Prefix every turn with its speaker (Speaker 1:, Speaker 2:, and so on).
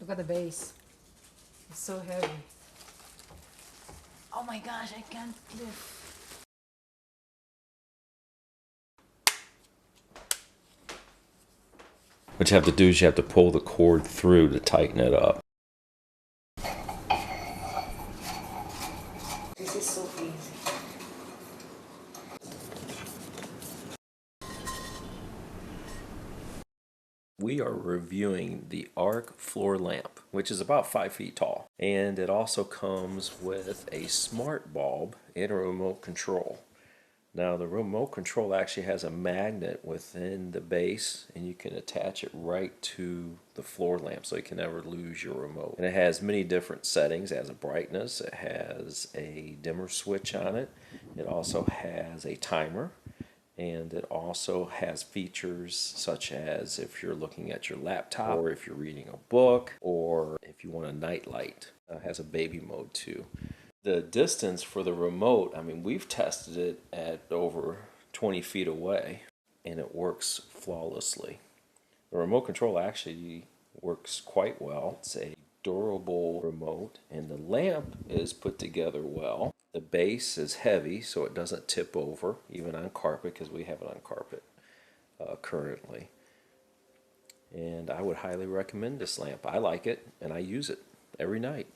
Speaker 1: Look at the base. It's so heavy. Oh my gosh, I can't lift.
Speaker 2: What you have to do is you have to pull the cord through to tighten it up.
Speaker 1: This is so easy.
Speaker 2: We are reviewing the arc floor lamp, which is about 5 feet tall. And it also comes with a smart bulb and a remote control. Now the remote control actually has a magnet within the base, and you can attach it right to the floor lamp so you can never lose your remote. And it has many different settings. It has a brightness, it has a dimmer switch on it, it also has a timer, and it also has features such as if you're looking at your laptop, or if you're reading a book, or if you want a night light. It has a baby mode too. The distance for the remote, I mean, we've tested it at over 20 feet away, and it works flawlessly. The remote control actually works quite well. It's a durable remote, and the lamp is put together well. The base is heavy, so it doesn't tip over, even on carpet, because we have it on carpet currently. And I would highly recommend this lamp. I like it, and I use it every night.